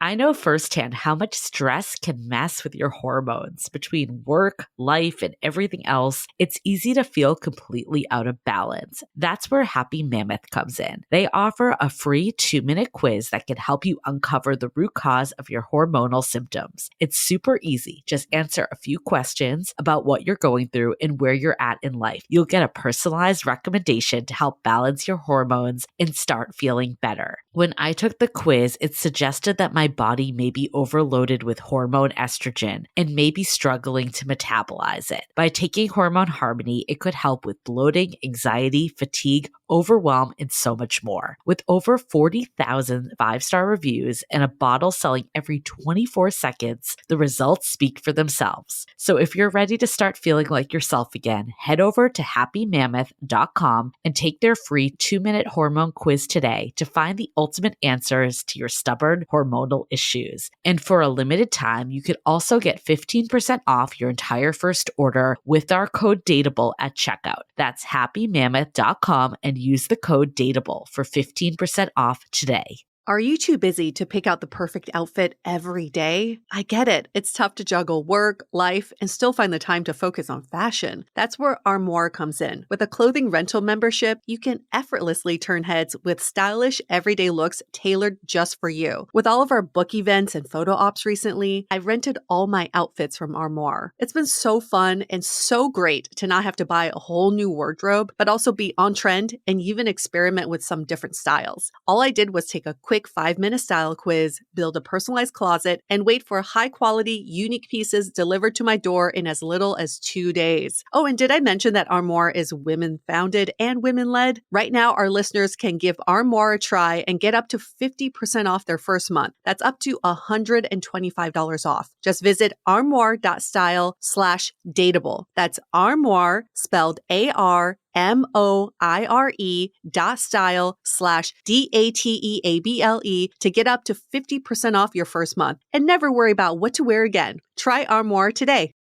I know firsthand how much stress can mess with your hormones. Between work, life, and everything else, it's easy to feel completely out of balance. That's where Happy Mammoth comes in. They offer a free 2-minute quiz that can help you uncover the root cause of your hormonal symptoms. It's super easy. Just answer a few questions about what you're going through and where you're at in life. You'll get a personalized recommendation to help balance your hormones and start feeling better. When I took the quiz, it suggested that my body may be overloaded with hormone estrogen and may be struggling to metabolize it. By taking Hormone Harmony, it could help with bloating, anxiety, fatigue, overwhelm, and so much more. With over 40,000 5-star reviews and a bottle selling every 24 seconds, the results speak for themselves. So if you're ready to start feeling like yourself again, head over to happymammoth.com and take their free 2-minute hormone quiz today to find the ultimate answers to your stubborn hormonal issues. And for a limited time, you could also get 15% off your entire first order with our code DATEABLE at checkout. That's happymammoth.com and use the code DATEABLE for 15% off today. Are you too busy to pick out the perfect outfit every day? I get it. It's tough to juggle work, life, and still find the time to focus on fashion. That's where Armoire comes in. With a clothing rental membership, you can effortlessly turn heads with stylish, everyday looks tailored just for you. With all of our book events and photo ops recently, I've rented all my outfits from Armoire. It's been so fun and so great to not have to buy a whole new wardrobe, but also be on trend and even experiment with some different styles. All I did was take a quick 5-minute style quiz, build a personalized closet, and wait for high-quality, unique pieces delivered to my door in as little as 2 days. Oh, and did I mention that Armoire is women-founded and women-led? Right now, our listeners can give Armoire a try and get up to 50% off their first month. That's up to $125 off. Just visit armoire.style/dateable. That's Armoire, spelled ARMOIRE.style/DATEABLE to get up to 50% off your first month and never worry about what to wear again. Try Armoire today.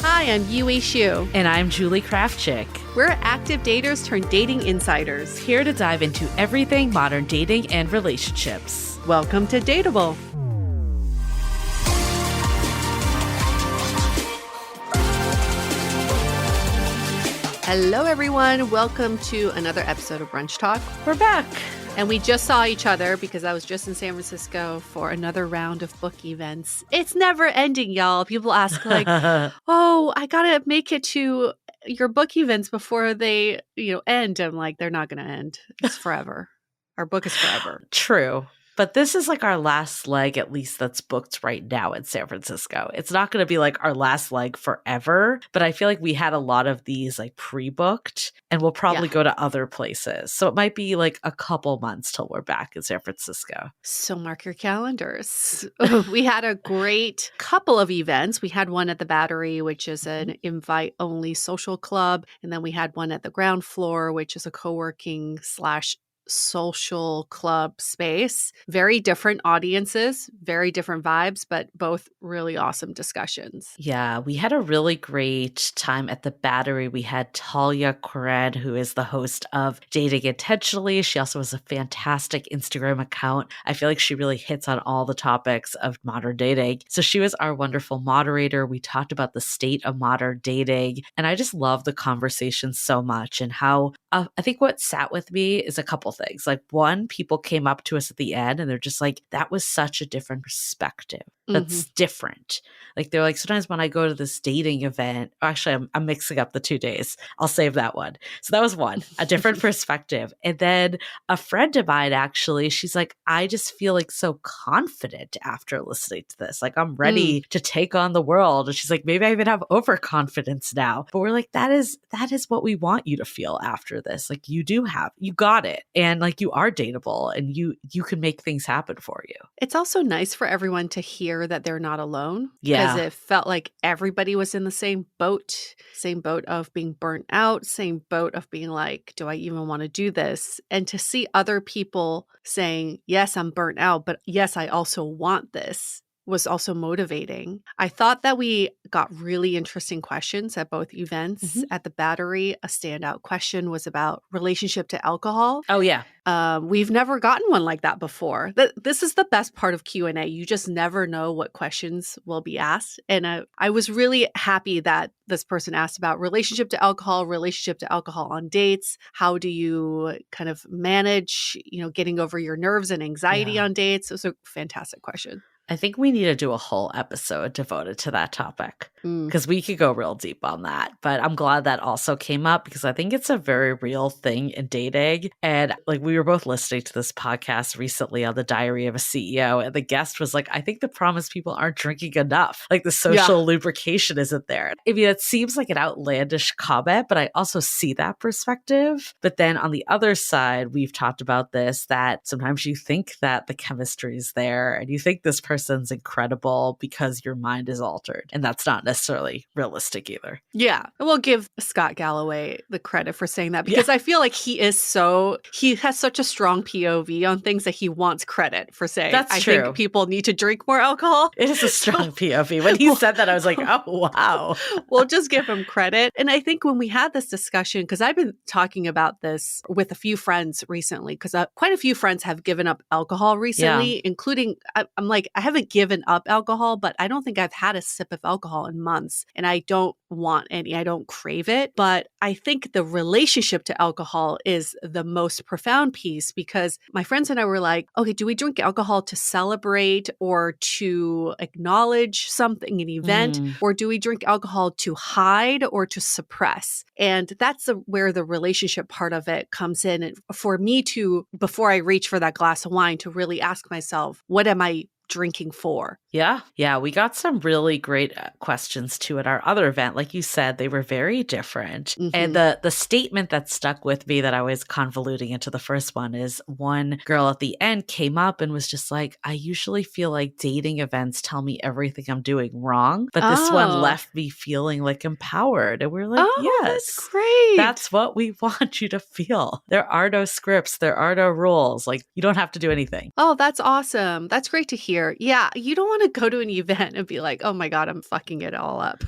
Hi, I'm Yue Xu. And I'm Julie Kraftchick. We're active daters turned dating insiders. Here to dive into everything modern dating and relationships. Welcome to Dateable. Hello, everyone. Welcome to another episode of Brunch Talk. We're back. And we just saw each other because I was just in San Francisco for another round of book events. It's never ending, y'all. People ask like, oh, I got to make it to your book events before they, end. I'm like, they're not going to end. It's forever. Our book is forever. True. But this is like our last leg, at least that's booked right now in San Francisco. It's not going to be like our last leg forever, but I feel like we had a lot of these like pre-booked and we'll probably go to other places. So it might be like a couple months till we're back in San Francisco. So mark your calendars. We had a great couple of events. We had one at the Battery, which is an invite-only social club. And then we had one at the ground floor, which is a co-working / social club space. Very different audiences, very different vibes, but both really awesome discussions. Yeah, we had a really great time at the Battery. We had Talia Kored, who is the host of Dating Intentionally. She also has a fantastic Instagram account. I feel like she really hits on all the topics of modern dating. So she was our wonderful moderator. We talked about the state of modern dating. And I just love the conversation so much and how I think what sat with me is a couple things. Like one, people came up to us at the end and they're just like, that was such a different perspective. That's different. Like they're like, sometimes when I go to this dating event, actually I'm mixing up the 2 days. I'll save that one. So that was one, a different perspective. And then a friend of mine, actually, she's like, I just feel like so confident after listening to this. Like I'm ready to take on the world. And she's like, maybe I even have overconfidence now. But we're like, that is what we want you to feel after this. Like you got it. And like you are dateable and you can make things happen for you. It's also nice for everyone to hear that they're not alone. Yeah. Because it felt like everybody was in the same boat of being burnt out, same boat of being like, do I even want to do this? And to see other people saying, yes, I'm burnt out, but yes, I also want this was also motivating. I thought that we got really interesting questions at both events. Mhm. At the Battery, a standout question was about relationship to alcohol. Oh, yeah. We've never gotten one like that before. This is the best part of Q&A. You just never know what questions will be asked. And I was really happy that this person asked about relationship to alcohol on dates. How do you kind of manage, getting over your nerves and anxiety Yeah. on dates? It was a fantastic question. I think we need to do a whole episode devoted to that topic Mm. because we could go real deep on that. But I'm glad that also came up because I think it's a very real thing in dating. And like we were both listening to this podcast recently on the Diary of a CEO, and the guest was like, I think the problem is people aren't drinking enough. Like the social lubrication isn't there. I mean, it seems like an outlandish comment, but I also see that perspective. But then on the other side, we've talked about this, that sometimes you think that the chemistry is there and you think this person's incredible because your mind is altered. And that's not necessarily realistic either. Yeah. We'll give Scott Galloway the credit for saying that because I feel like he has such a strong POV on things that he wants credit for saying. That's true. I think people need to drink more alcohol. It is a strong POV. When he said that, I was like, oh, wow. We'll just give him credit. And I think when we had this discussion, because I've been talking about this with a few friends recently, because quite a few friends have given up alcohol recently, including, I'm like, I haven't given up alcohol, but I don't think I've had a sip of alcohol in months. And I don't want any, I don't crave it. But I think the relationship to alcohol is the most profound piece because my friends and I were like, okay, do we drink alcohol to celebrate or to acknowledge something, an event, or do we drink alcohol to hide or to suppress? And that's where the relationship part of it comes in. And for me to, before I reach for that glass of wine, to really ask myself, what am I drinking for? Yeah. We got some really great questions too at our other event. Like you said, they were very different. Mm-hmm. And the statement that stuck with me that I was convoluting into the first one is one girl at the end came up and was just like, I usually feel like dating events tell me everything I'm doing wrong, but this one left me feeling like empowered. And we're like, yes, that's great. That's what we want you to feel. There are no scripts. There are no rules. Like you don't have to do anything. Oh, that's awesome. That's great to hear. Yeah. You don't want to go to an event and be like, oh my God, I'm fucking it all up.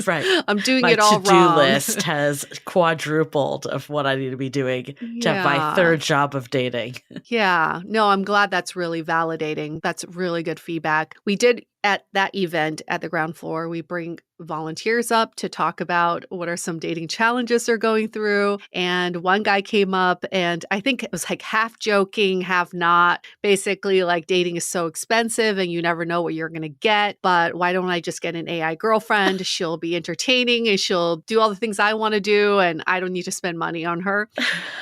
Right. I'm doing my it all to-do wrong. list has quadrupled of what I need to be doing to have my third job of dating. Yeah. No, I'm glad that's really validating. That's really good feedback. We did at that event at the ground floor, we bring volunteers up to talk about what are some dating challenges they're going through. And one guy came up and I think it was like half joking, half not. Basically, like dating is so expensive and you never know what you're going to get. But why don't I just get an AI girlfriend? She'll be entertaining and she'll do all the things I want to do. And I don't need to spend money on her.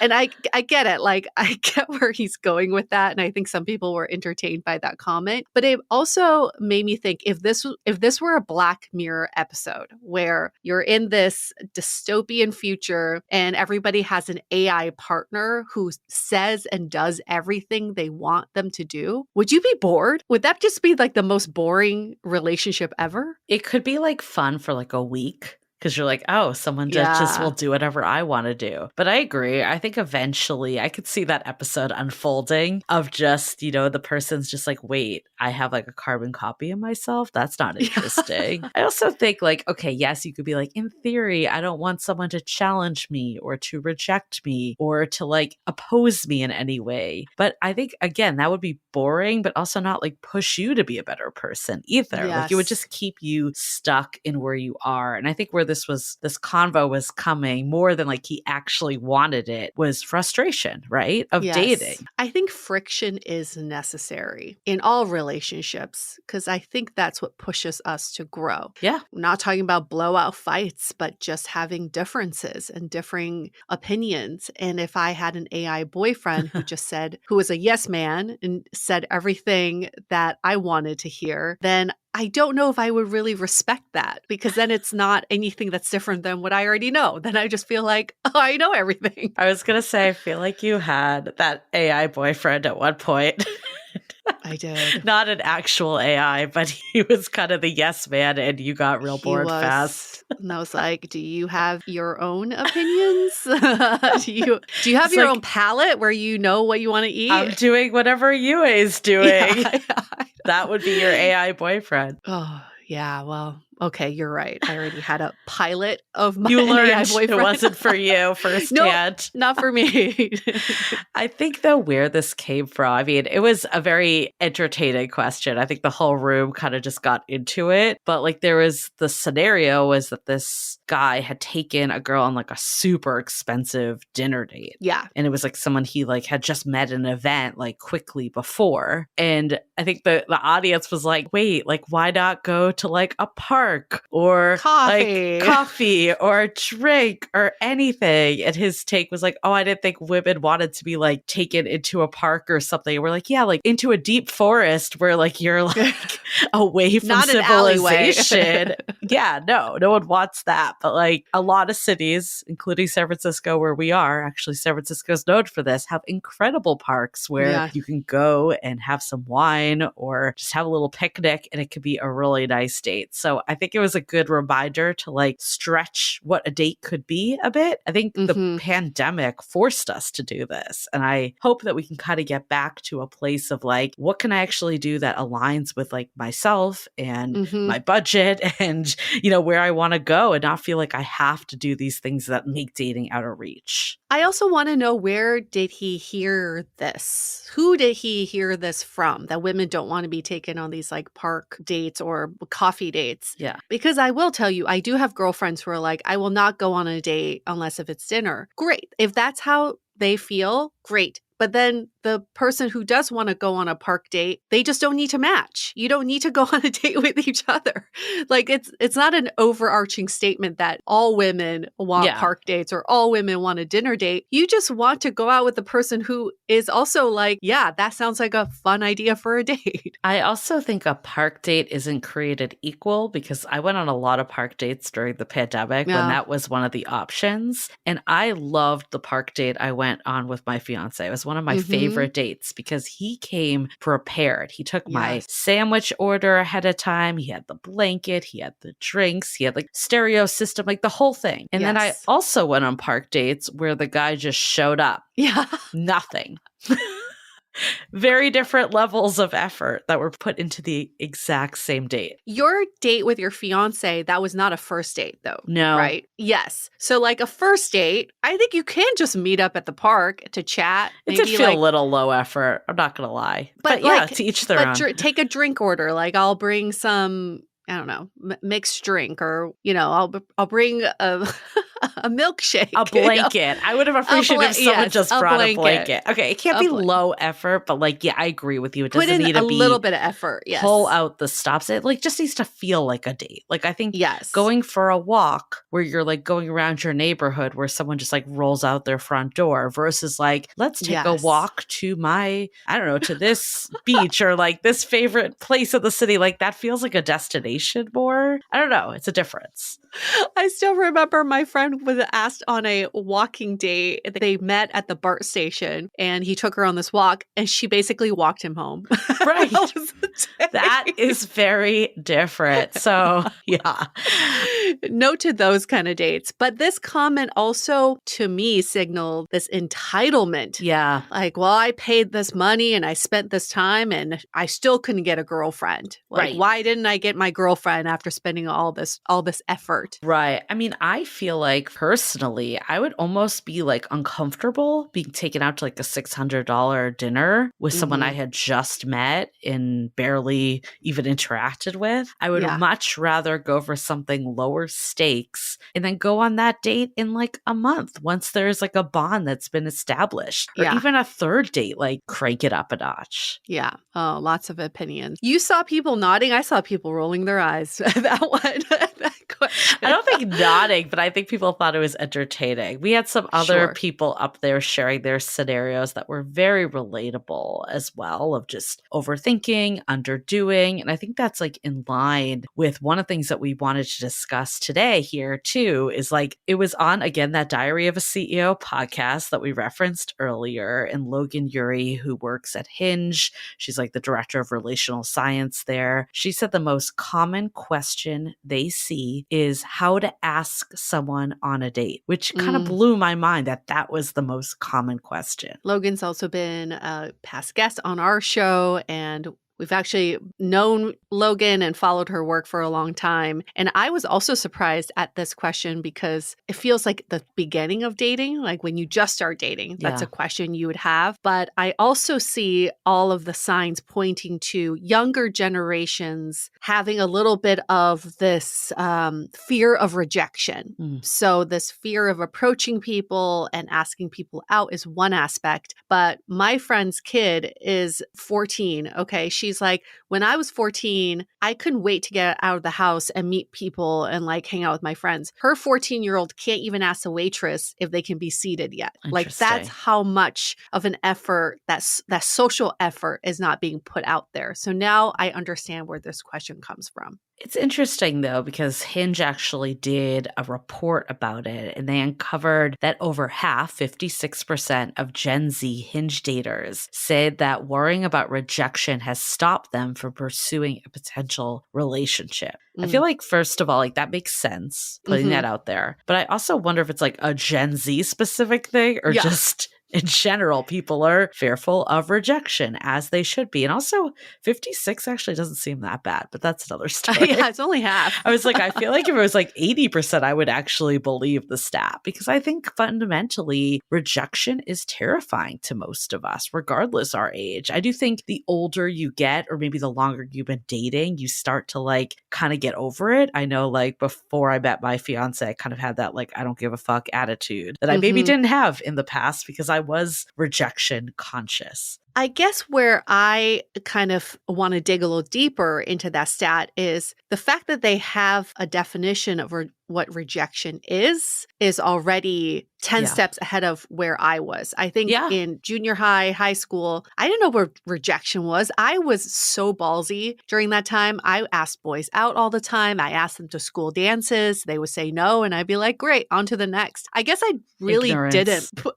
And I get it. Like I get where he's going with that. And I think some people were entertained by that comment. But it also made me think if this were a Black Mirror episode where you're in this dystopian future and everybody has an AI partner who says and does everything they want them to do, would you be bored? Would that just be like the most boring relationship ever? It could be like fun for like a week. Because you're like, oh, someone just will do whatever I want to do. But I agree. I think eventually I could see that episode unfolding of just, the person's just like, wait, I have like a carbon copy of myself? That's not interesting. I also think like, okay, yes, you could be like, in theory, I don't want someone to challenge me or to reject me or to like oppose me in any way. But I think, again, that would be boring, but also not like push you to be a better person either. Yes. Like it would just keep you stuck in where you are. And I think where this convo was coming more than like he actually wanted it was frustration, right? Of dating. I think friction is necessary in all relationships because I think that's what pushes us to grow. Yeah. I'm not talking about blowout fights, but just having differences and differing opinions. And if I had an AI boyfriend who was a yes man and said everything that I wanted to hear, then I don't know if I would really respect that because then it's not anything that's different than what I already know. Then I just feel like, oh, I know everything. I was going to say, I feel like you had that AI boyfriend at one point. I did. Not an actual AI, but he was kind of the yes man and you got real bored fast. And I was like, do you have your own opinions? do you have your own palate where you know what you want to eat? I'm doing whatever Yue is doing. Yeah, That would be your AI boyfriend. Oh, yeah. Well, okay, you're right. I already had a pilot of my You an AI learned boyfriend. it wasn't for you Nope, firsthand. not for me. I think though where this came from, I mean, it was a very entertaining question. I think the whole room kind of just got into it. But like there was the scenario was that this guy had taken a girl on like a super expensive dinner date. Yeah. And it was like someone he like had just met at an event like quickly before. And I think the audience was like, wait, like why not go to like a park or Coffee. like coffee or a drink or anything? And his take was like, oh, I didn't think women wanted to be like taken into a park or something. And we're like, yeah, like into a deep forest where like you're like away from Not an alleyway. civilization. Yeah, no one wants that. But like a lot of cities, including San Francisco, where we are, actually San Francisco is known for this, have incredible parks where you can go and have some wine or just have a little picnic and it could be a really nice date. So I think it was a good reminder to like stretch what a date could be a bit. I think the pandemic forced us to do this. And I hope that we can kind of get back to a place of like, what can I actually do that aligns with like myself and my budget and, you know, where I want to go and not feel like I have to do these things that make dating out of reach. I also want to know, where did he hear this? Who did he hear this from? That women don't want to be taken on these like park dates or coffee dates. Yeah. Because I will tell you, I do have girlfriends who are like, I will not go on a date unless if it's dinner. Great. If that's how they feel, great. But then the person who does want to go on a park date, they just don't need to match. You don't need to go on a date with each other. Like it's not an overarching statement that all women want park dates or all women want a dinner date. You just want to go out with the person who is also like, yeah, that sounds like a fun idea for a date. I also think a park date isn't created equal because I went on a lot of park dates during the pandemic when that was one of the options. And I loved the park date I went on with my fiance. It was one of my favorite dates because he came prepared. He took my sandwich order ahead of time. He had the blanket, he had the drinks, he had like stereo system, like the whole thing. And then I also went on park dates where the guy just showed up. Yeah. Nothing. Very different levels of effort that were put into the exact same date. Your date with your fiance, that was not a first date though. No. Right? Yes. So like a first date, I think you can just meet up at the park to chat. It did feel a little low effort. I'm not going to lie. But yeah, like, to each their own. Take a drink order. Like I'll bring some, I don't know, mixed drink, or, you know, I'll bring a milkshake. A blanket. I would have appreciated if someone just brought a blanket. Okay, it can't be low effort, but like, yeah, I agree with you. It doesn't need to be a little bit of effort. Yes. Pull out the stops. It like just needs to feel like a date. Like I think going for a walk where you're like going around your neighborhood where someone just like rolls out their front door versus like, let's take a walk to my, I don't know, to this beach or like this favorite place of the city. Like that feels like a destination more. I don't know. It's a difference. I still remember my friend was asked on a walking date. They met at the BART station and he took her on this walk and she basically walked him home. Right. That is very different. So, yeah. Note to those kind of dates. But this comment also, to me, signaled this entitlement. Yeah. Like, well, I paid this money and I spent this time and I still couldn't get a girlfriend. Like, why didn't I get my girlfriend after spending all this effort? Right. I mean, I feel like personally, I would almost be like uncomfortable being taken out to like a $600 dinner with someone I had just met and barely even interacted with. I would much rather go for something lower stakes and then go on that date in like a month once there's like a bond that's been established. Or even a third date, like crank it up a notch. Yeah. Oh, lots of opinions. You saw people nodding. I saw people rolling their eyes. That one. I don't think nodding, but I think people thought it was entertaining. We had some other people up there sharing their scenarios that were very relatable as well, of just overthinking, underdoing. And I think that's like in line with one of the things that we wanted to discuss today here too, is like it was on, again, that Diary of a CEO podcast that we referenced earlier. And Logan Ury, who works at Hinge, she's like the director of relational science there. She said the most common question they see is how to ask someone on a date, which kind of blew my mind that was the most common question. Logan's also been a past guest on our show, and We've actually known Logan and followed her work for a long time. And I was also surprised at this question because it feels like the beginning of dating, like when you just start dating, that's a question you would have. But I also see all of the signs pointing to younger generations having a little bit of this fear of rejection. So this fear of approaching people and asking people out is one aspect. But my friend's kid is 14. Okay. She's like, when I was 14, I couldn't wait to get out of the house and meet people and like hang out with my friends. Her 14-year-old can't even ask the waitress if they can be seated yet. Like that's how much of an effort, that social effort is not being put out there. So now I understand where this question comes from. It's interesting, though, because Hinge actually did a report about it, and they uncovered that over half, 56% of Gen Z Hinge daters said that worrying about rejection has stopped them from pursuing a potential relationship. I feel like, first of all, like that makes sense, putting that out there. But I also wonder if it's like a Gen Z specific thing or just in general, people are fearful of rejection, as they should be. And also, 56 actually doesn't seem that bad, but that's another story. Yeah, it's only half. I was like, I feel like if it was like 80%, I would actually believe the stat, because I think fundamentally rejection is terrifying to most of us, regardless our age. I do think the older you get, or maybe the longer you've been dating, you start to like kind of get over it. I know like before I met my fiance, I kind of had that like, I don't give a fuck attitude that I maybe didn't have in the past because I was rejection conscious. I guess where I kind of want to dig a little deeper into that stat is the fact that they have a definition of what rejection is already 10 steps ahead of where I was. I think in junior high school, I didn't know what rejection was. I was so ballsy during that time. I asked boys out all the time. I asked them to school dances. They would say no. And I'd be like, great, on to the next. I guess I really didn't put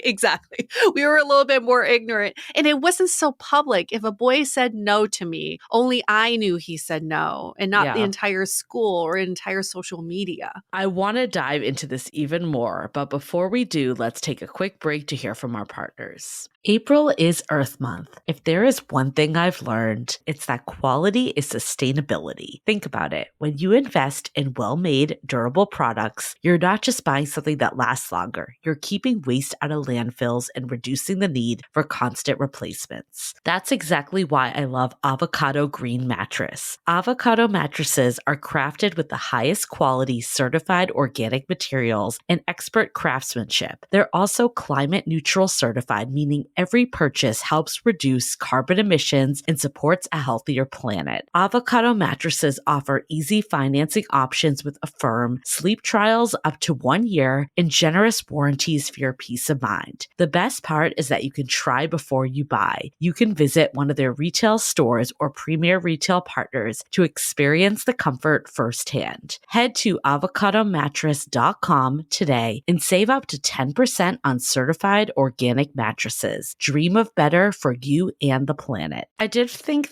exactly. We were a little bit more ignorant. And it wasn't so public. If a boy said no to me, only I knew he said no and not the entire school or entire social media. I want to dive into this even more, but before we do, let's take a quick break to hear from our partners. April is Earth Month. If there is one thing I've learned, it's that quality is sustainability. Think about it. When you invest in well-made, durable products, you're not just buying something that lasts longer. You're keeping waste out of landfills and reducing the need for constant replacements. That's exactly why I love Avocado Green Mattress. Avocado mattresses are crafted with the highest quality certified organic materials and expert craftsmanship. They're also climate neutral certified, meaning every purchase helps reduce carbon emissions and supports a healthier planet. Avocado mattresses offer easy financing options with Affirm, sleep trials up to 1 year, and generous warranties for your peace of mind. The best part is that you can try before you buy. You can visit one of their retail stores or premier retail partners to experience the comfort firsthand. Head to avocadomattress.com today and save up to 10% on certified organic mattresses. Dream of better for you and the planet. I did think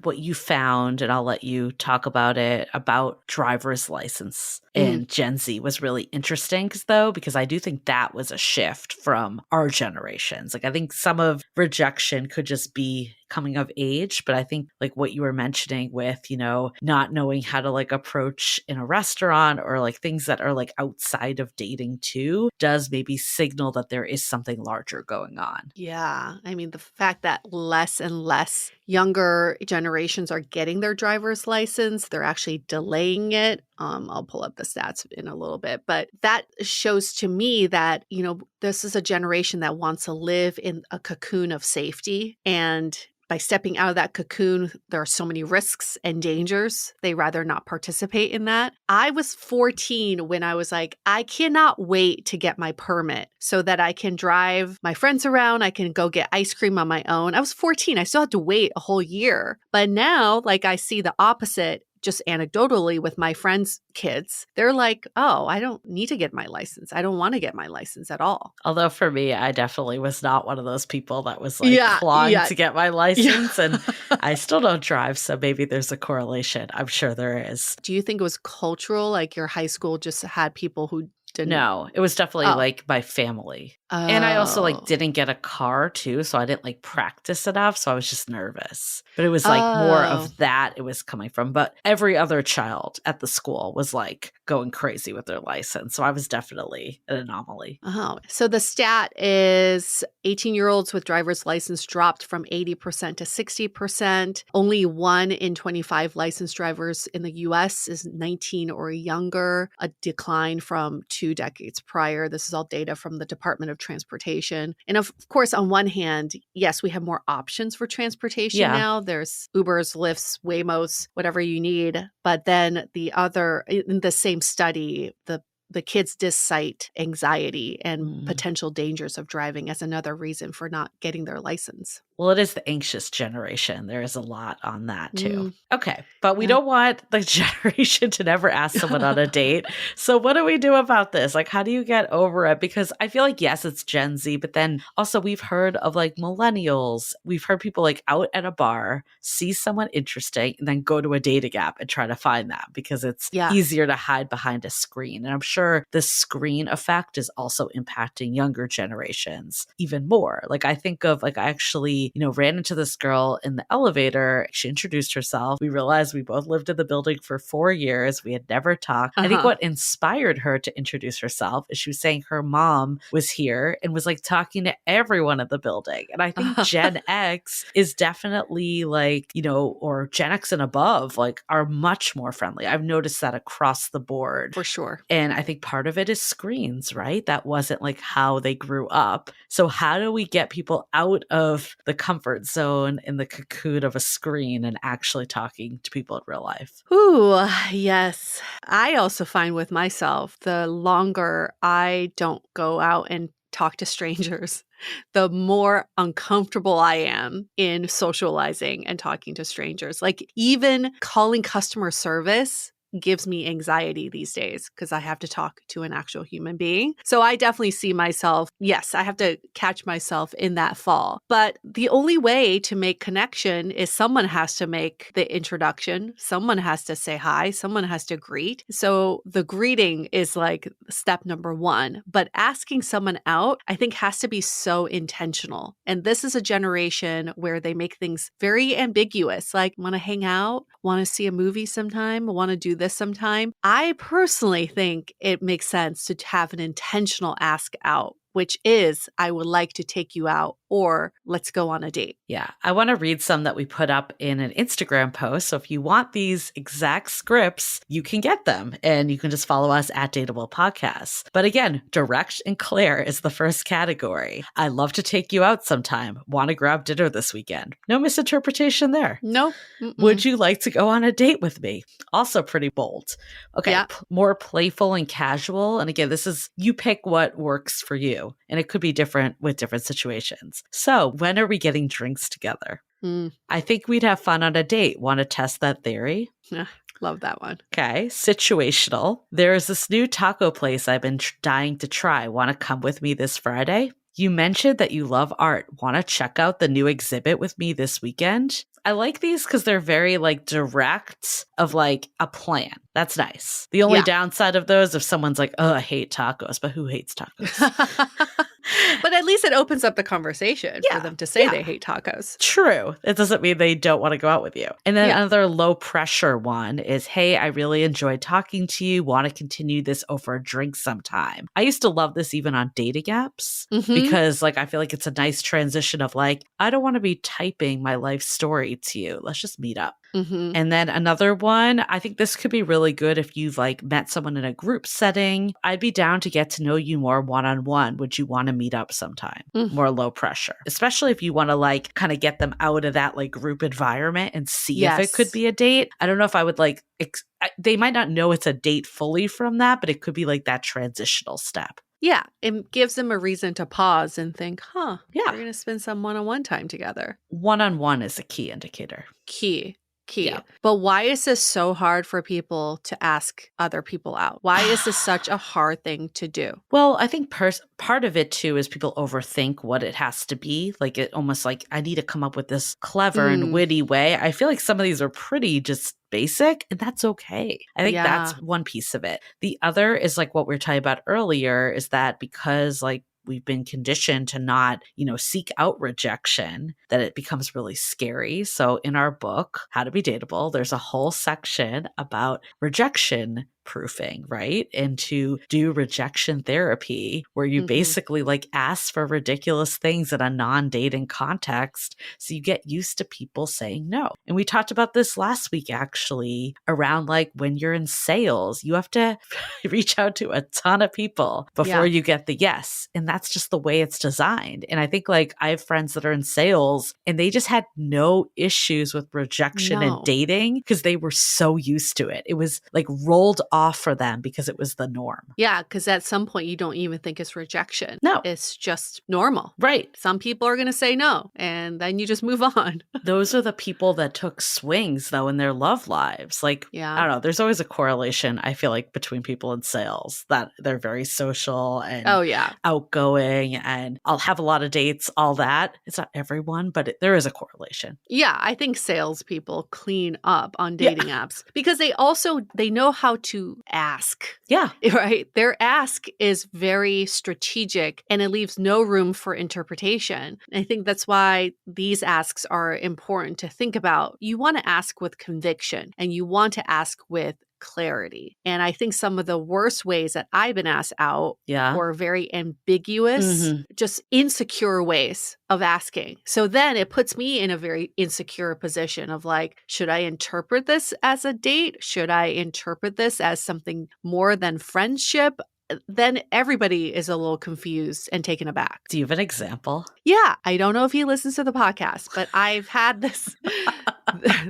what you found, and I'll let you talk about it, about driver's license in Gen Z was really interesting because I do think that was a shift from our generations. Like I think some of rejection could just be coming of age, but I think like what you were mentioning with, not knowing how to like approach in a restaurant or like things that are like outside of dating too, does maybe signal that there is something larger going on. Yeah. I mean, the fact that less and less younger generations are getting their driver's license, they're actually delaying it. I'll pull up the stats in a little bit, but that shows to me that, this is a generation that wants to live in a cocoon of safety. And by stepping out of that cocoon, there are so many risks and dangers. They rather not participate in that. I was 14 when I was like, I cannot wait to get my permit so that I can drive my friends around. I can go get ice cream on my own. I was 14. I still had to wait a whole year. But now, like I see the opposite. Just anecdotally with my friends' kids, they're like, oh, I don't need to get my license. I don't want to get my license at all. Although for me, I definitely was not one of those people that was like clawing to get my license. And I still don't drive. So maybe there's a correlation. I'm sure there is. Do you think it was cultural? Like your high school just had people who didn't? No, it was definitely like my family. And I also Oh. didn't get a car too, so I didn't practice enough, so I was just nervous. But it was more Oh. of that it was coming from. But every other child at the school was going crazy with their license. So I was definitely an anomaly. Oh, so the stat is 18-year-olds with driver's license dropped from 80% to 60%. Only 1 in 25 licensed drivers in the US is 19 or younger, a decline from 2 decades prior. This is all data from the Department of Transportation. And of course, on one hand, yes, we have more options for transportation Yeah. now. There's Ubers, Lyfts, Waymos, whatever you need. But then the other, in the same study, the kids did cite anxiety and potential dangers of driving as another reason for not getting their license. Well, it is the anxious generation. There is a lot on that too. Okay, but we Yeah. don't want the generation to never ask someone on a date. So what do we do about this? How do you get over it? Because I feel yes, it's Gen Z, but then also we've heard of millennials. We've heard people out at a bar, see someone interesting, and then go to a dating app and try to find that because it's easier to hide behind a screen. And I'm sure the screen effect is also impacting younger generations even more. I think of I actually ran into this girl in the elevator. She introduced herself. We realized we both lived in the building for 4 years. We had never talked. I think what inspired her to introduce herself is she was saying her mom was here and was talking to everyone in the building. And I think Gen X is definitely or Gen X and above, are much more friendly. I've noticed that across the board. For sure. And I think part of it is screens, right? That wasn't how they grew up. So how do we get people out of the comfort zone in the cocoon of a screen and actually talking to people in real life? Ooh, yes. I also find with myself, the longer I don't go out and talk to strangers, the more uncomfortable I am in socializing and talking to strangers. Even calling customer service gives me anxiety these days because I have to talk to an actual human being. So I definitely see myself, yes, I have to catch myself in that fall. But the only way to make connection is someone has to make the introduction. Someone has to say hi. Someone has to greet. So the greeting is step number 1. But asking someone out, I think, has to be so intentional. And this is a generation where they make things very ambiguous, want to hang out, want to see a movie sometime, want to do this sometime. I personally think it makes sense to have an intentional ask out, which is, I would like to take you out, or let's go on a date. Yeah, I want to read some that we put up in an Instagram post. So if you want these exact scripts, you can get them and you can just follow us at Dateable Podcasts. But again, direct and clear is the first category. I love to take you out sometime. Want to grab dinner this weekend? No misinterpretation there. No. Would you like to go on a date with me? Also pretty bold. Okay, more playful and casual. And again, this is, you pick what works for you. And it could be different with different situations. So when are we getting drinks together? I think we'd have fun on a date. Want to test that theory? Love that one. Okay. Situational. There is this new taco place I've been dying to try. Want to come with me this Friday? You mentioned that you love art. Want to check out the new exhibit with me this weekend? I like these because they're very direct of a plan. That's nice. The only downside of those, if someone's oh, I hate tacos, but who hates tacos? But at least it opens up the conversation for them to say they hate tacos. True. It doesn't mean they don't want to go out with you. And then another low pressure one is, hey, I really enjoyed talking to you. Want to continue this over a drink sometime. I used to love this even on dating apps because I feel it's a nice transition of I don't want to be typing my life story to you. Let's just meet up. And then another one, I think this could be really good if you've met someone in a group setting. I'd be down to get to know you more one-on-one. Would you want to meet up sometime? More low pressure, especially if you want to kind of get them out of that group environment and see if it could be a date. I don't know if I would they might not know it's a date fully from that, but it could be that transitional step. Yeah, it gives them a reason to pause and think, we're going to spend some one-on-one time together. One-on-one is a key indicator. Key. But why is this so hard for people to ask other people out? Why is this such a hard thing to do? Well, I think part of it too is people overthink what it has to be. It almost I need to come up with this clever and witty way. I feel some of these are pretty just basic, and that's okay. I think that's one piece of it. The other is what we were talking about earlier is that because we've been conditioned to not, seek out rejection, that it becomes really scary. So in our book, How to Be Dateable, there's a whole section about rejection proofing, right? And to do rejection therapy, where you basically like ask for ridiculous things in a non-dating context. So you get used to people saying no. And we talked about this last week, actually, around like when you're in sales, you have to reach out to a ton of people before you get the yes. And that's just the way it's designed. And I think like I have friends that are in sales and they just had no issues with rejection and dating because they were so used to it. It was like rolled off for them because it was the norm. Yeah, because at some point you don't even think it's rejection. No. It's just normal. Right. Some people are going to say no, and then you just move on. Those are the people that took swings, though, in their love lives. Like, I don't know, there's always a correlation, I feel like, between people in sales, that they're very social and outgoing, and I'll have a lot of dates, all that. It's not everyone, but there is a correlation. Yeah, I think salespeople clean up on dating apps because they know how to ask. Yeah. Right? Their ask is very strategic and it leaves no room for interpretation. I think that's why these asks are important to think about. You want to ask with conviction and you want to ask with clarity. And I think some of the worst ways that I've been asked out were very ambiguous, just insecure ways of asking. So then it puts me in a very insecure position of like, should I interpret this as a date? Should I interpret this as something more than friendship? Then everybody is a little confused and taken aback. Do you have an example? Yeah. I don't know if he listens to the podcast, but I've had this.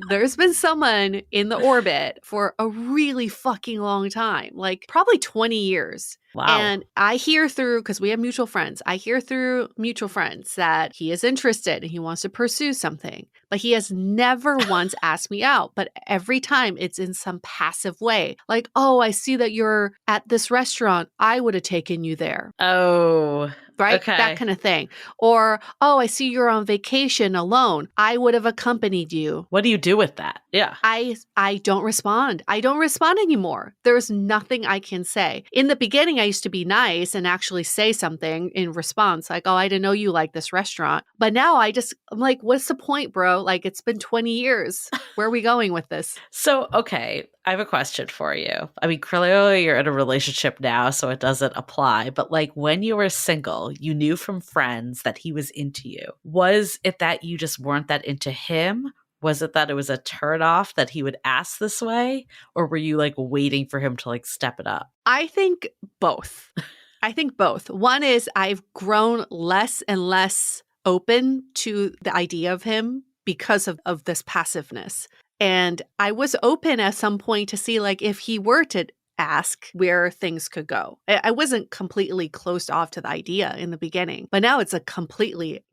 There's been someone in the orbit for a really fucking long time, like probably 20 years. Wow. And I hear through, because we have mutual friends, I hear through mutual friends that he is interested and he wants to pursue something. But he has never once asked me out. But every time it's in some passive way. Like, oh, I see that you're at this restaurant. I would have taken you there. Oh, right? Okay. That kind of thing. Or, oh, I see you're on vacation alone. I would have accompanied you. What do you do with that? Yeah. I don't respond. I don't respond anymore. There's nothing I can say. In the beginning, I used to be nice and actually say something in response, like, oh, I didn't know you like this restaurant. But now I'm like, what's the point, bro? Like, it's been 20 years. Where are we going with this? So, okay, I have a question for you. I mean, clearly you're in a relationship now, so it doesn't apply. But like when you were single, you knew from friends that he was into you. Was it that you just weren't that into him? Was it that it was a turnoff that he would ask this way? Or were you like waiting for him to like step it up? I think both. One is I've grown less and less open to the idea of him because of this passiveness. And I was open at some point to see like if he were to ask where things could go. I wasn't completely closed off to the idea in the beginning, but now it's a completely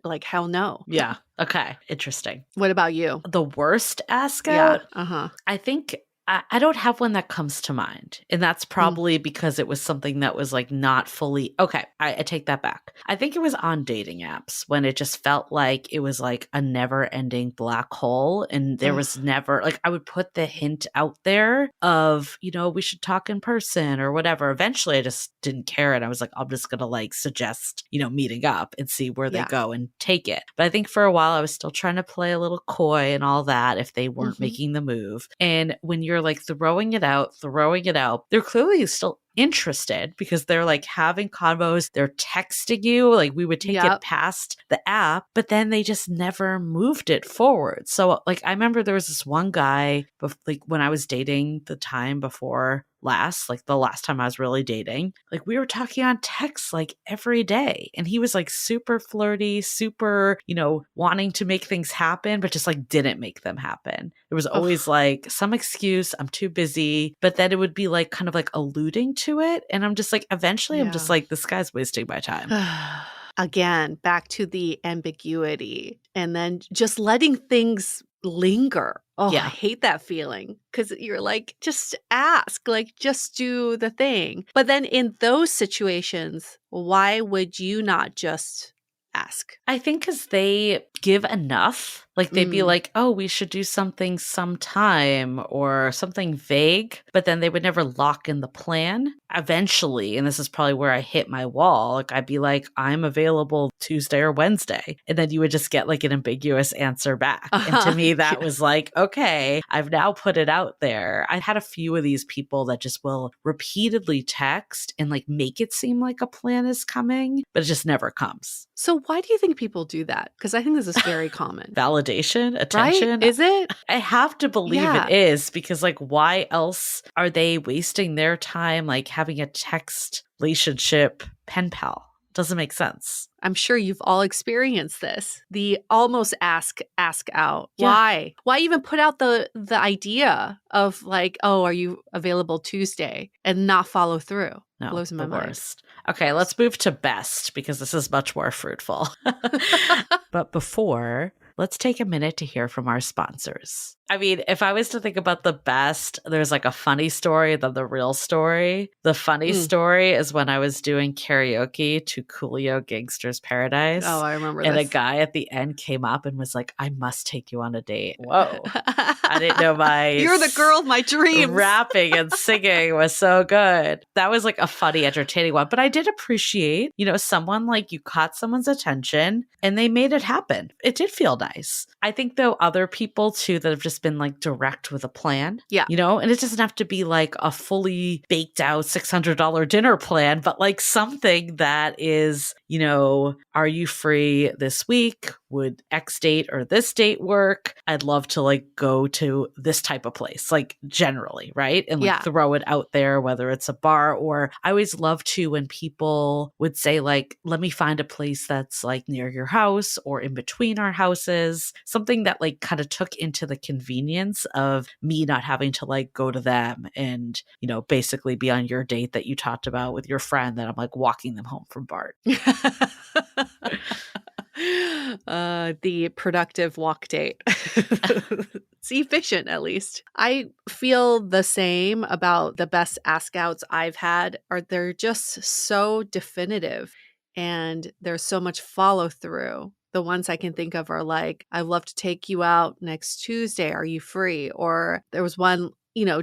like hell no. Yeah. Okay. Interesting. What about you? The worst ask out? Yeah. I think I don't have one that comes to mind. And that's probably because it was something that was like not fully, okay, I take that back. I think it was on dating apps when it just felt like it was like a never ending black hole. And there was never, like, I would put the hint out there of, we should talk in person or whatever. Eventually I just didn't care. And I was like, I'm just going to like suggest, meeting up and see where they go and take it. But I think for a while I was still trying to play a little coy and all that if they weren't making the move. And when you're like throwing it out, they're clearly still interested because they're like having convos, they're texting you, like we would take it past the app, but then they just never moved it forward. So like I remember there was this one guy, like when I was dating the time before last, like the last time I was really dating, like we were talking on text like every day, and he was like super flirty, super, wanting to make things happen, but just like didn't make them happen. It was always like some excuse, I'm too busy, but then it would be like kind of like alluding to it. And I'm just like, eventually I'm just like, this guy's wasting my time. Again, back to the ambiguity and then just letting things linger. Oh, yeah. I hate that feeling because you're like, just ask, like, just do the thing. But then in those situations, why would you not just ask? I think because they give enough. Like they'd be Mm. like, oh, we should do something sometime or something vague, but then they would never lock in the plan. Eventually, and this is probably where I hit my wall, like I'd be like, I'm available Tuesday or Wednesday. And then you would just get like an ambiguous answer back. And to me, that was like, okay, I've now put it out there. I had a few of these people that just will repeatedly text and like make it seem like a plan is coming, but it just never comes. So why do you think people do that? Because I think this is very common. Validation, attention. Right? Is it? I have to believe Yeah. it is, because like why else are they wasting their time like having a text relationship pen pal? Doesn't make sense. I'm sure you've all experienced this. The almost ask out. Yeah. Why even put out the idea of like, oh, are you available Tuesday, and not follow through? No, Blows my the mind. worst. Okay, let's move to best, because this is much more fruitful. But before, let's take a minute to hear from our sponsors. I mean, if I was to think about the best, there's like a funny story, then the real story. The funny story is when I was doing karaoke to Coolio Gangster's Paradise. Oh, I remember and this. a guy at the end came up and was like, I must take you on a date. Whoa. I didn't know my... You're the girl of my dreams. Rapping and singing was so good. That was like a funny, entertaining one. But I did appreciate, someone like you caught someone's attention and they made it happen. It did feel nice. I think though other people too that have just been like direct with a plan. Yeah. And it doesn't have to be like a fully baked out $600 dinner plan, but like something that is, are you free this week? Would X date or this date work? I'd love to like go to this type of place, like generally, right? And like throw it out there, whether it's a bar, or I always love to when people would say like, let me find a place that's like near your house or in between our houses, something that like kind of took into the convenience of me not having to like go to them and, basically be on your date that you talked about with your friend that I'm like walking them home from BART. The productive walk date. It's efficient, at least. I feel the same about the best ask outs I've had. They're just so definitive and there's so much follow through. The ones I can think of are like, I'd love to take you out next Tuesday. Are you free? Or there was one,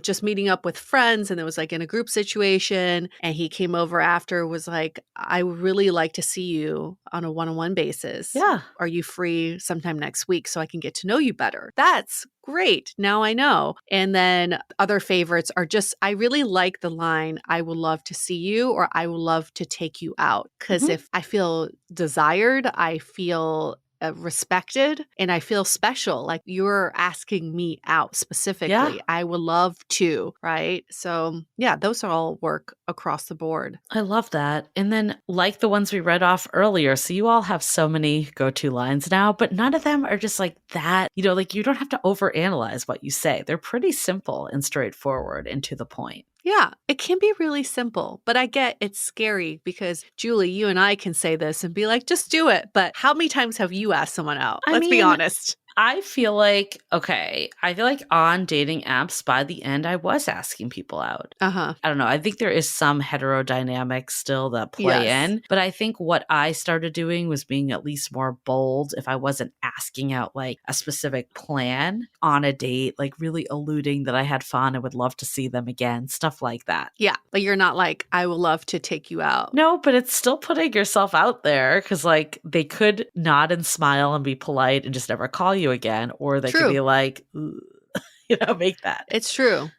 just meeting up with friends and it was like in a group situation and he came over after, was like, I would really like to see you on a one-on-one basis. Yeah. Are you free sometime next week so I can get to know you better? That's great. Now I know. And then other favorites are just, I really like the line, I would love to see you, or I would love to take you out. Because if I feel desired, I feel respected, and I feel special. Like you're asking me out specifically. Yeah. I would love to, right? So yeah, those all work across the board. I love that. And then like the ones we read off earlier, so you all have so many go-to lines now, but none of them are just like that, like you don't have to overanalyze what you say. They're pretty simple and straightforward and to the point. Yeah, it can be really simple, but I get it's scary because, Julie, you and I can say this and be like, just do it. But how many times have you asked someone out? Let's be honest. I feel like on dating apps, by the end, I was asking people out. I don't know. I think there is some heterodynamics still that play in, but I think what I started doing was being at least more bold if I wasn't asking out like a specific plan on a date, like really alluding that I had fun and would love to see them again, stuff like that. Yeah, but you're not like, I would love to take you out. No, but it's still putting yourself out there because like they could nod and smile and be polite and just never call you again, or they could be like, make that. It's true.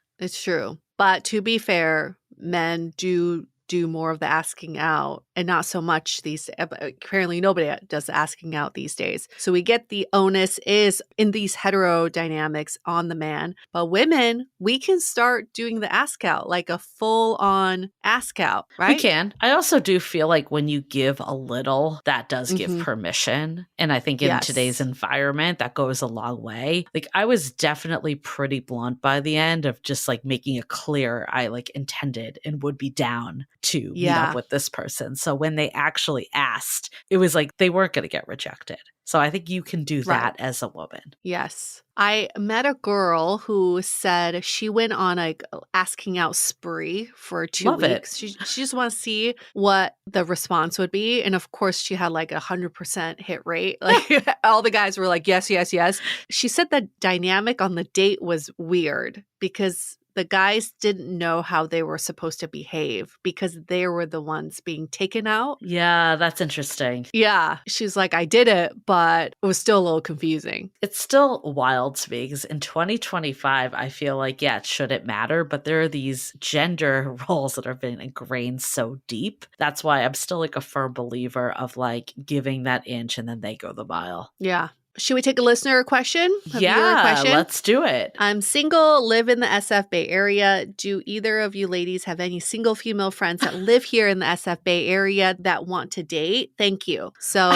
But to be fair, men do more of the asking out and not so much apparently nobody does the asking out these days. So we get the onus is in these hetero dynamics on the man, but women, we can start doing the ask out, like a full on ask out, right? We can. I also do feel like when you give a little, that does give permission. And I think in today's environment, that goes a long way. Like I was definitely pretty blunt by the end of just like making it clear I like intended and would be down to meet up with this person. So when they actually asked, it was like they weren't going to get rejected. So I think you can do that as a woman. Yes. I met a girl who said she went on a asking out spree for 2 Love it. weeks. She just wants to see what the response would be. And of course, she had like 100% hit rate. Like all the guys were like, yes, yes, yes. She said the dynamic on the date was weird because the guys didn't know how they were supposed to behave because they were the ones being taken out. Yeah, that's interesting. Yeah. She's like, I did it, but it was still a little confusing. It's still wild to me because in 2025, I feel like, yeah, it shouldn't matter, but there are these gender roles that have been ingrained so deep. That's why I'm still like a firm believer of like giving that inch and then they go the mile. Yeah. Should we take a listener question? Yeah, let's do it. I'm single, live in the SF Bay Area. Do either of you ladies have any single female friends that live here in the SF Bay Area that want to date? Thank you. So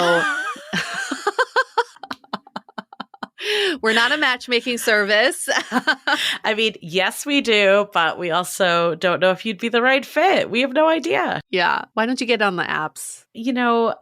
we're not a matchmaking service. I mean, yes, we do, but we also don't know if you'd be the right fit. We have no idea. Yeah. Why don't you get on the apps? You know,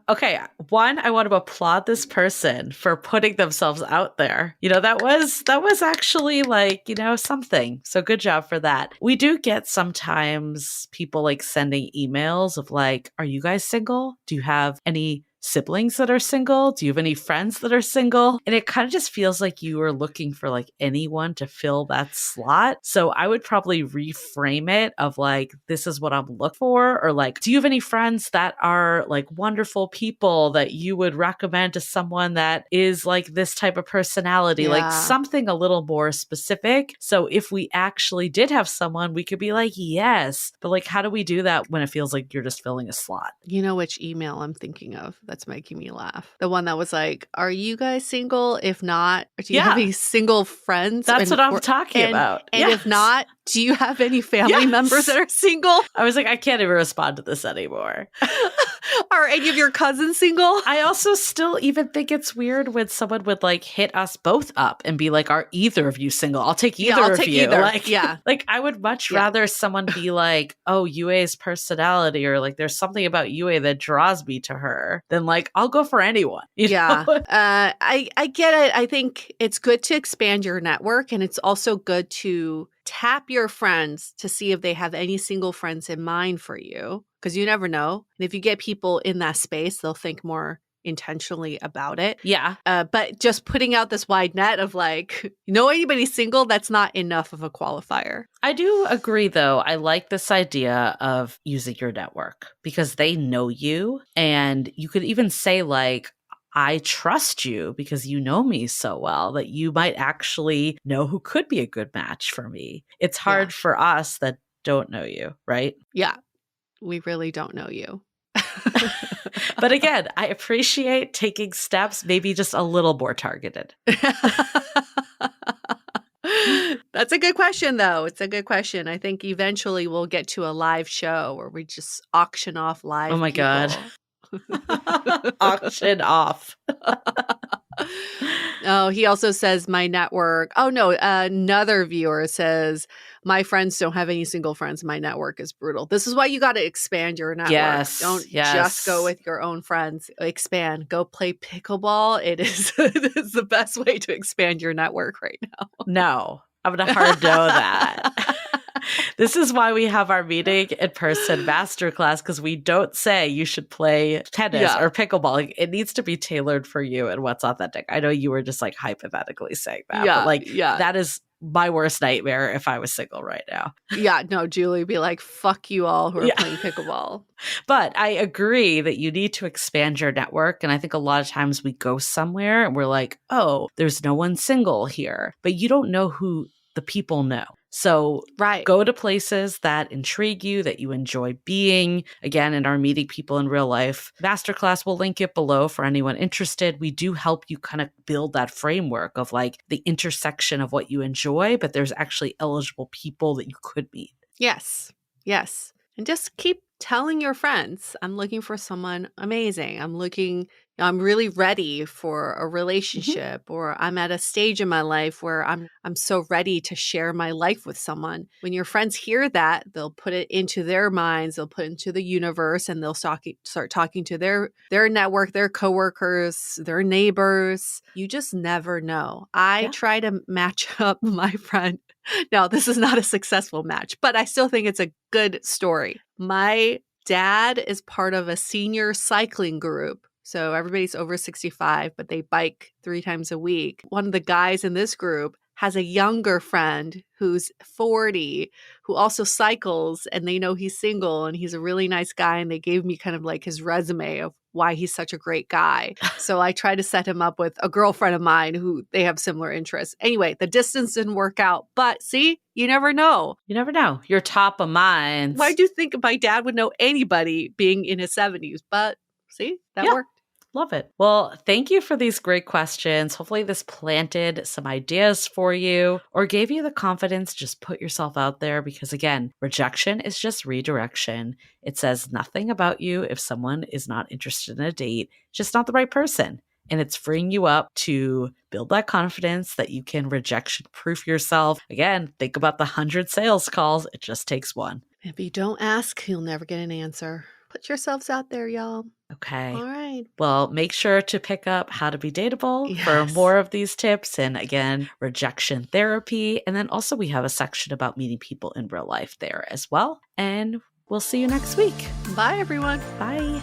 okay. One, I want to applaud this person for putting themselves out there. You know, that was actually like, you know, something. So good job for that. We do get sometimes people like sending emails of like, are you guys single? Do you have any siblings that are single? Do you have any friends that are single? And it kind of just feels like you are looking for like anyone to fill that slot. So I would probably reframe it of like, this is what I'm looking for, or like, do you have any friends that are like wonderful people that you would recommend to someone that is like this type of personality? Yeah. Like something a little more specific. So if we actually did have someone, we could be like, yes. But like, how do we do that when it feels like you're just filling a slot? You know which email I'm thinking of that's making me laugh? The one that was like, are you guys single? If not, do you have any single friends? That's what I'm talking about. And if not, do you have any family members that are single? I was like, I can't even respond to this anymore. Are any of your cousins single? I also still even think it's weird when someone would like hit us both up and be like, are either of you single? I'll take either of you. Either. Like, like I would much rather someone be like, oh, Yue's personality, or like there's something about Yue that draws me to her, than like, I'll go for anyone. You know? I get it. I think it's good to expand your network, and it's also good to tap your friends to see if they have any single friends in mind for you, because you never know. And if you get people in that space, they'll think more intentionally about it. Yeah. But just putting out this wide net of like, you know, anybody single, that's not enough of a qualifier. I do agree, though. I like this idea of using your network because they know you, and you could even say like, I trust you because you know me so well that you might actually know who could be a good match for me. It's hard for us that don't know you, right? Yeah. We really don't know you. But again, I appreciate taking steps, maybe just a little more targeted. That's a good question, though. It's a good question. I think eventually we'll get to a live show where we just auction off live. Oh my people. God. Auction off. Oh, he also says my network. Oh, no. Another viewer says my friends don't have any single friends. My network is brutal. This is why you got to expand your network. Yes. Don't just go with your own friends. Expand. Go play pickleball. It is the best way to expand your network right now. No, I'm going to hard no that. This is why we have our meeting in person masterclass, because we don't say you should play tennis or pickleball. Like, it needs to be tailored for you and what's authentic. I know you were just like hypothetically saying that, but like that is my worst nightmare if I was single right now. Yeah, no, Julie would be like, fuck you all who are playing pickleball. But I agree that you need to expand your network. And I think a lot of times we go somewhere and we're like, oh, there's no one single here, but you don't know who the people know. So go to places that intrigue you, that you enjoy being. Again, in our Meeting People in Real Life masterclass, we'll link it below for anyone interested. We do help you kind of build that framework of like the intersection of what you enjoy, but there's actually eligible people that you could meet. Yes. Yes. And just keep telling your friends, I'm looking for someone amazing. I'm looking I'm really ready for a Mhm. relationship, or I'm at a stage in my life where I'm so ready to share my life with someone. When your friends hear that, they'll put it into their minds, they'll put it into the universe, and they'll start talking to their network, their coworkers, their neighbors. You just never know. I Yeah. try to match up my friend. Now, this is not a successful match, but I still think it's a good story. My dad is part of a senior cycling group. So everybody's over 65, but they bike 3 times a week. One of the guys in this group has a younger friend who's 40 who also cycles, and they know he's single and he's a really nice guy. And they gave me kind of like his resume of why he's such a great guy. So I try to set him up with a girlfriend of mine who they have similar interests. Anyway, the distance didn't work out, but see, you never know. You never know. You're top of mind. Why do you think my dad would know anybody being in his 70s? But see, that Yeah. worked. Love it. Well, thank you for these great questions. Hopefully, this planted some ideas for you or gave you the confidence. Just put yourself out there because, again, rejection is just redirection. It says nothing about you if someone is not interested in a date, just not the right person. And it's freeing you up to build that confidence that you can rejection proof yourself. Again, think about the 100 sales calls. It just takes one. If you don't ask, you'll never get an answer. Put yourselves out there, y'all. Okay. All right. Well, make sure to pick up How to Be Dateable for Yes. more of these tips. And again, rejection therapy. And then also, we have a section about meeting people in real life there as well. And we'll see you next week. Bye, everyone. Bye.